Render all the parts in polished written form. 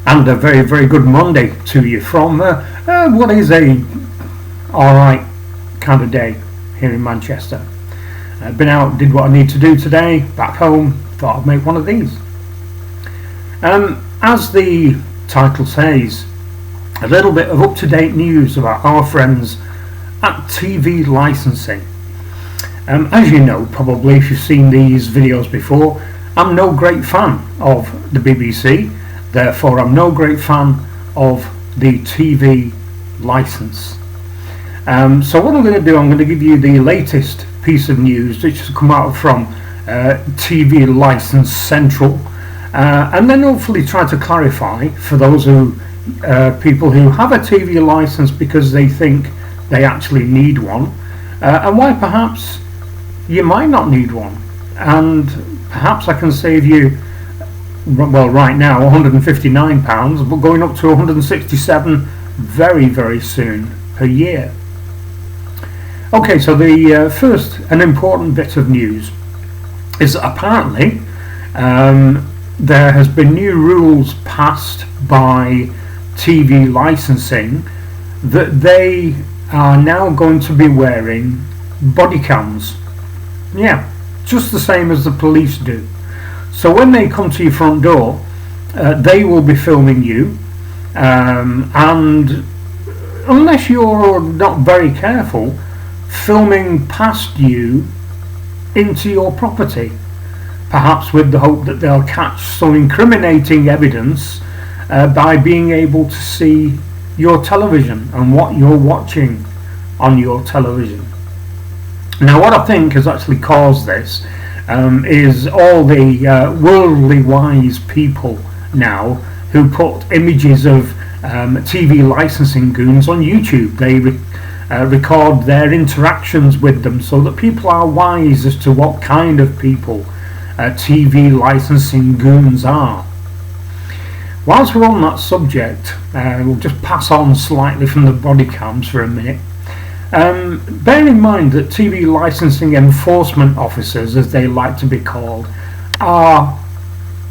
and a very, very good Monday to you from what is a alright kind of day here in Manchester. Been out, did what I need to do today, back home, thought I'd make one of these. As the title says, a little bit of up-to-date news about our friends at TV licensing. As you know, probably if you've seen these videos before, I'm no great fan of the BBC, therefore I'm no great fan of the TV license. So what I'm going to do, I'm going to give you the latest piece of news which has come out from TV License Central, and then hopefully try to clarify for those people who have a TV license because they think they actually need one, and why perhaps you might not need one, and perhaps I can save you, well, right now £159, but going up to £167 very, very soon per year. Okay, so the first and important bit of news is that apparently there has been new rules passed by TV licensing that they are now going to be wearing body cams. Yeah, just the same as the police do. So when they come to your front door, they will be filming you, and unless you're not very careful, filming past you into your property, perhaps with the hope that they'll catch some incriminating evidence by being able to see your television and what you're watching on your television. Now, what I think has actually caused this is all the worldly wise people now who put images of TV licensing goons on YouTube. They record their interactions with them so that people are wise as to what kind of people TV licensing goons are. Whilst we're on that subject, we'll just pass on slightly from the body cams for a minute. Bear in mind that TV licensing enforcement officers, as they like to be called, are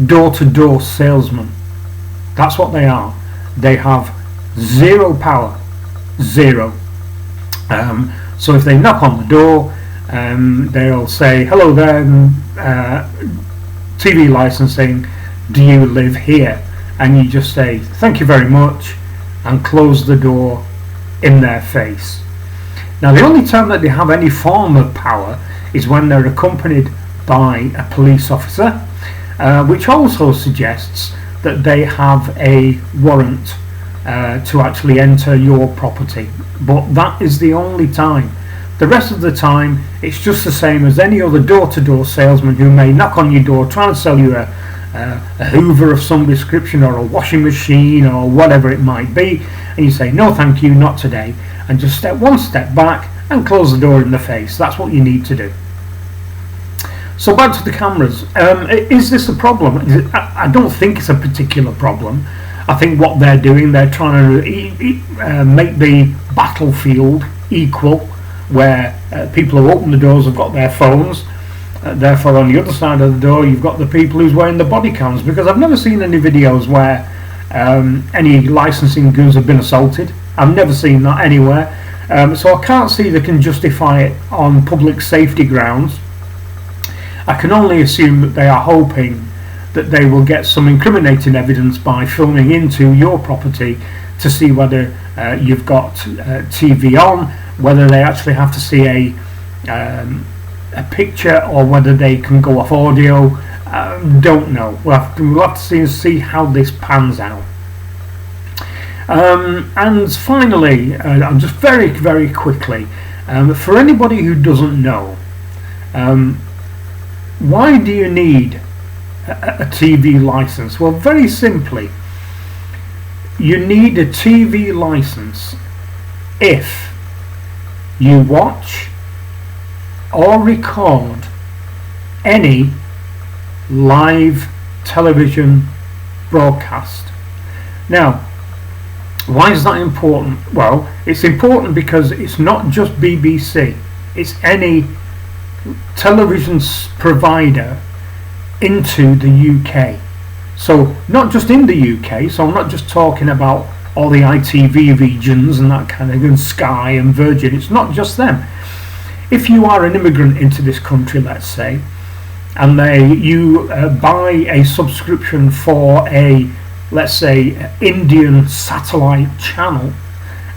door-to-door salesmen. That's what they are. They have zero power. Zero. So if they knock on the door, they'll say, "Hello there, TV licensing, do you live here?" And you just say, "Thank you very much," and close the door in their face. Now, the only time that they have any form of power is when they're accompanied by a police officer, which also suggests that they have a warrant to actually enter your property. But that is the only time. The rest of the time, it's just the same as any other door-to-door salesman who may knock on your door trying to sell you a Hoover of some description, or a washing machine, or whatever it might be, and you say, "No thank you, not today," and just step one step back and close the door in the face. That's what you need to do. So back to the cameras. Is this a problem? I don't think it's a particular problem. I think what they're doing, they're trying to make the battlefield equal, where people who open the doors have got their phones. Therefore, on the other side of the door, you've got the people who's wearing the body cams, because I've never seen any videos where any licensing goons have been assaulted. I've never seen that anywhere. So I can't see they can justify it on public safety grounds. I can only assume that they are hoping that they will get some incriminating evidence by filming into your property to see whether you've got TV on, whether they actually have to see a picture, or whether they can go off audio. Don't know. We'll have to see how this pans out. And finally, just very, very quickly, for anybody who doesn't know, why do you need a TV license? Well, very simply, you need a TV license if you watch or record any live television broadcast. Now, why is that important? Well, it's important because it's not just BBC, it's any television provider into the UK. So not just in the UK, so I'm not just talking about all the ITV regions and that kind of, and Sky and Virgin, it's not just them. If you are an immigrant into this country, let's say, and you buy a subscription for a, let's say, Indian satellite channel,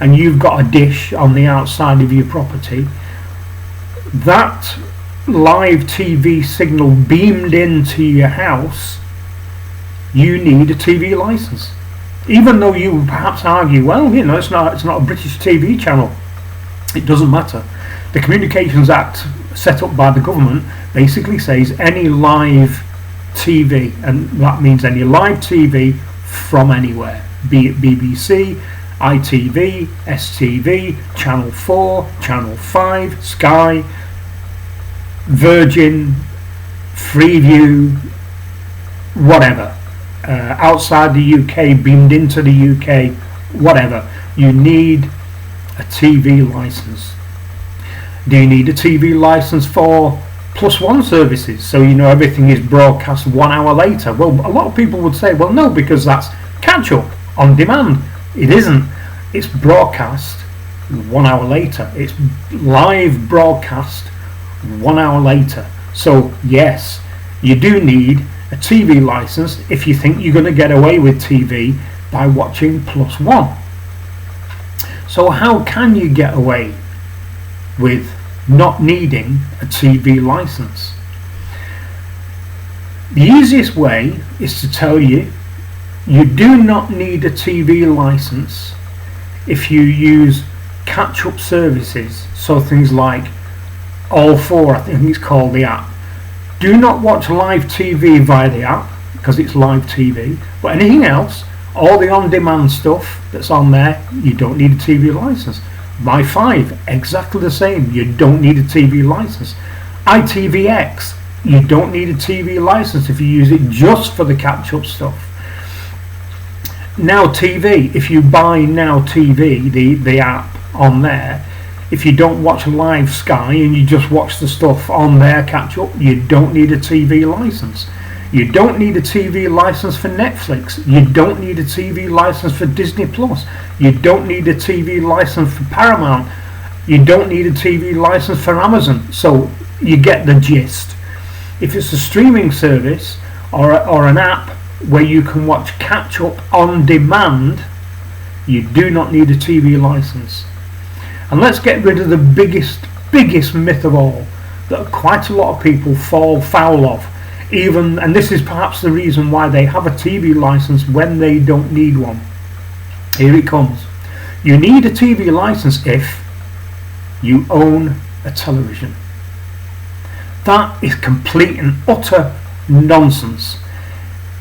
and you've got a dish on the outside of your property, that live TV signal beamed into your house, you need a TV license. Even though you perhaps argue, well, you know, it's not a British TV channel. It doesn't matter. The Communications Act set up by the government basically says any live TV, and that means any live TV from anywhere, be it BBC, ITV, STV, Channel 4, Channel 5, Sky, Virgin, Freeview, whatever, outside the UK, beamed into the UK, whatever, you need a TV license. Do you need a TV license for +1 services, so you know everything is broadcast 1 hour later? Well, a lot of people would say, well, no, because that's catch up on demand. It isn't. It's broadcast 1 hour later. It's live broadcast 1 hour later. So yes, you do need a TV license if you think you're going to get away with TV by watching +1. So how can you get away with not needing a TV license? The easiest way is to tell you you do not need a TV license if you use catch-up services, so things like All 4, I think it's called, the app. Do not watch live TV via the app because it's live TV, but anything else, all the on-demand stuff that's on there, you don't need a TV license. My 5, exactly the same, you don't need a TV license. ITVX, you don't need a TV license if you use it just for the catch-up stuff. Now TV, if you buy Now TV, the app on there, if you don't watch live Sky and you just watch the stuff on their catch-up, you don't need a TV license. You don't need a TV license for Netflix. You don't need a TV license for Disney Plus. You don't need a TV license for Paramount. You don't need a TV license for Amazon. So you get the gist. If it's a streaming service or an app where you can watch catch-up on demand, you do not need a TV license. And let's get rid of the biggest myth of all that quite a lot of people fall foul of. And this is perhaps the reason why they have a TV license when they don't need one. Here it comes. You need a TV license if you own a television. That is complete and utter nonsense.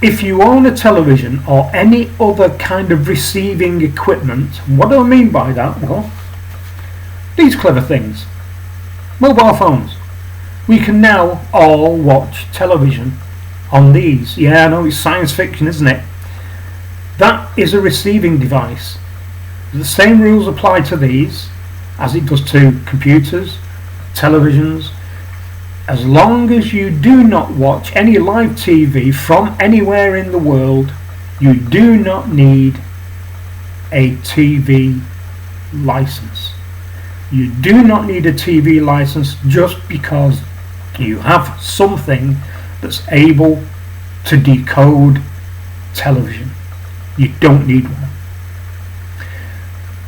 If you own a television or any other kind of receiving equipment, what do I mean by that? Well, these clever things. Mobile phones. We can now all watch television on these. Yeah, I know it's science fiction, isn't it? That is a receiving device. The same rules apply to these as it does to computers, televisions. As long as you do not watch any live TV from anywhere in the world, you do not need a TV license. You do not need a TV license just because you have something that's able to decode television. You don't need one.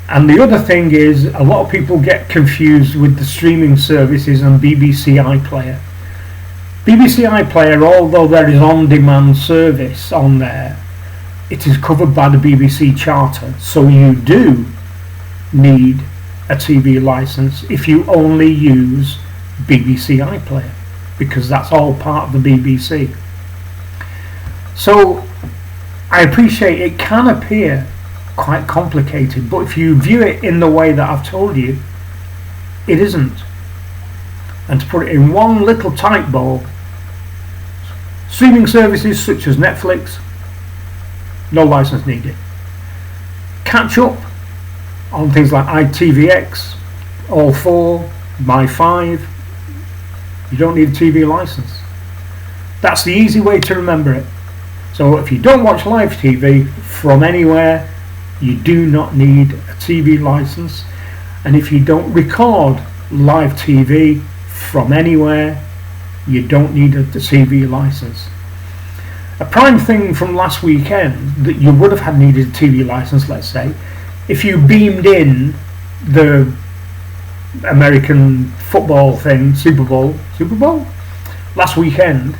And the other thing is, a lot of people get confused with the streaming services and BBC iPlayer. BBC iPlayer, although there is on-demand service on there, it is covered by the BBC Charter, so you do need a TV license if you only use BBC iPlayer, because that's all part of the BBC. So I appreciate it can appear quite complicated, but if you view it in the way that I've told you, it isn't. And to put it in one little tight bow, streaming services such as Netflix, no license needed. Catch up on things like ITVX, All 4, My 5, you don't need a TV license. That's the easy way to remember it. So So if you don't watch live TV from anywhere, you do not need a TV license. And if you don't record live TV from anywhere, you don't need a TV license. A prime thing from last weekend that you would have had needed a TV license, let's say, if you beamed in the American football thing, Super Bowl, last weekend,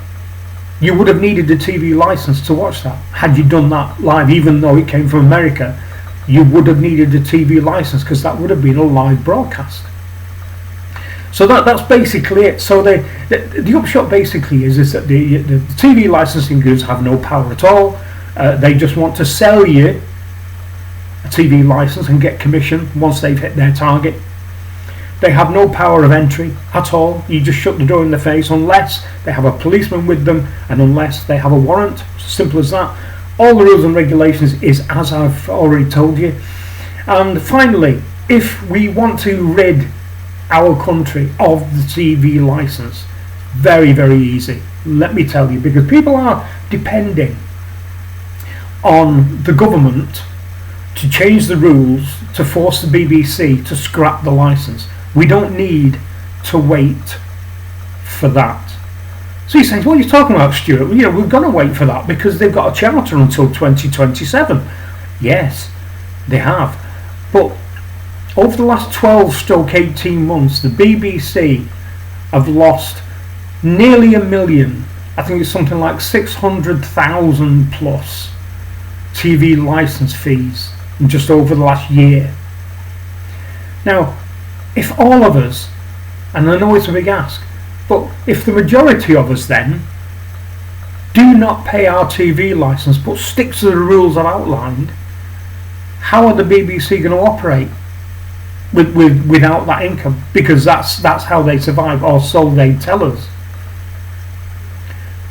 you would have needed a TV license to watch that. Had you done that live, even though it came from America, you would have needed a TV license because that would have been a live broadcast. So that's basically it. So the upshot basically is that the TV licensing groups have no power at all. They just want to sell you a TV license and get commission once they've hit their target. They have no power of entry at all. You just shut the door in their face unless they have a policeman with them and unless they have a warrant. Simple as that. All the rules and regulations is as I've already told you. And finally, if we want to rid our country of the TV license, very, very easy. Let me tell you, because people are depending on the government to change the rules to force the BBC to scrap the license. We don't need to wait for that. So you say, what are you talking about, Stuart? Well, we're going to wait for that because they've got a charter until 2027. Yes, they have. But over the last 12-18 months, the BBC have lost nearly 1 million. I think it's something like 600,000 plus TV license fees just over the last year. Now, if all of us, and I know it's a big ask, but if the majority of us then do not pay our TV license but stick to the rules I've outlined, how are the BBC going to operate without that income? Because that's how they survive, or so they tell us.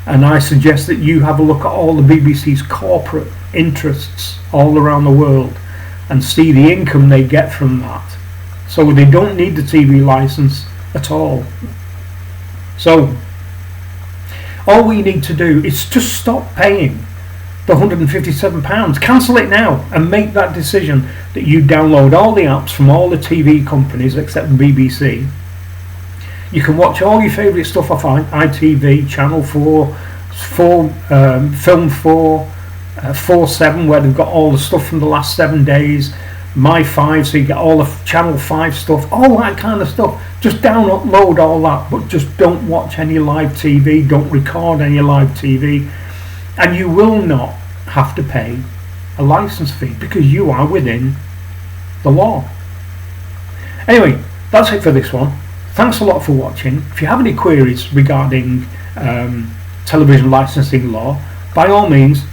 And I suggest that you have a look at all the BBC's corporate interests all around the world and see the income they get from that. So they don't need the TV license at all. So all we need to do is just stop paying the £157. Cancel it now and make that decision that you download all the apps from all the TV companies except the BBC. You can watch all your favourite stuff off ITV, Channel 4, Film 4, 4/7, where they've got all the stuff from the last 7 days, My 5, so you get all the Channel 5 stuff, all that kind of stuff. Just download all that, but just don't watch any live TV, don't record any live TV, and you will not have to pay a license fee because you are within the law. Anyway, that's it for this one. Thanks a lot for watching. If you have any queries regarding television licensing law, by all means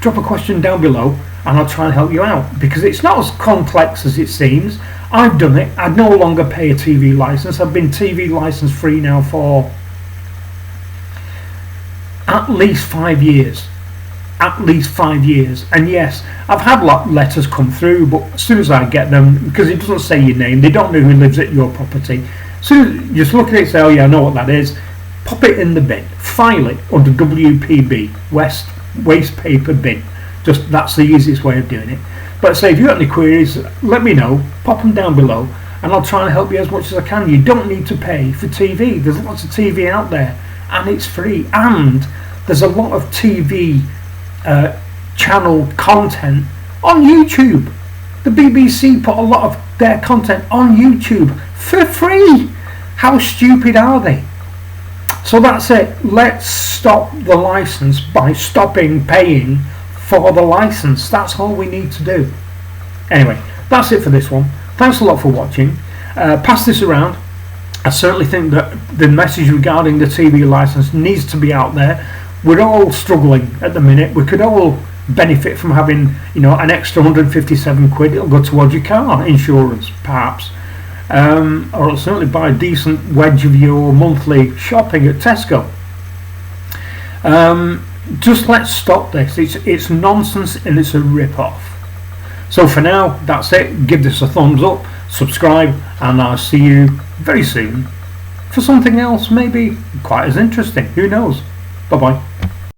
drop a question down below and I'll try and help you out, because it's not as complex as it seems. I've done it. I no longer pay a TV license. I've been TV license free now for at least 5 years. And yes, I've had letters come through, but as soon as I get them, because it doesn't say your name, they don't know who lives at your property, so you just look at it and say, oh yeah, I know what that is, pop it in the bin, file it under WPB, waste paper bin. Just that's the easiest way of doing it. But say if you have any queries, let me know, pop them down below and I'll try and help you as much as I can. You don't need to pay for TV. There's lots of TV out there and it's free, and there's a lot of TV channel content on YouTube. The BBC put a lot of their content on YouTube for free. How stupid are they? So that's it. Let's stop the license by stopping paying for the license. That's all we need to do. Anyway, that's it for this one. Thanks a lot for watching. Pass this around. I certainly think that the message regarding the TV license needs to be out there. We're all struggling at the minute. We could all benefit from having, an extra 157 quid. It'll go towards your car insurance, perhaps, or it'll certainly buy a decent wedge of your monthly shopping at Tesco. Just let's stop this. It's nonsense and it's a rip-off. So for now, that's it. Give this a thumbs up, subscribe, and I'll see you very soon for something else, maybe quite as interesting. Who knows? Bye bye.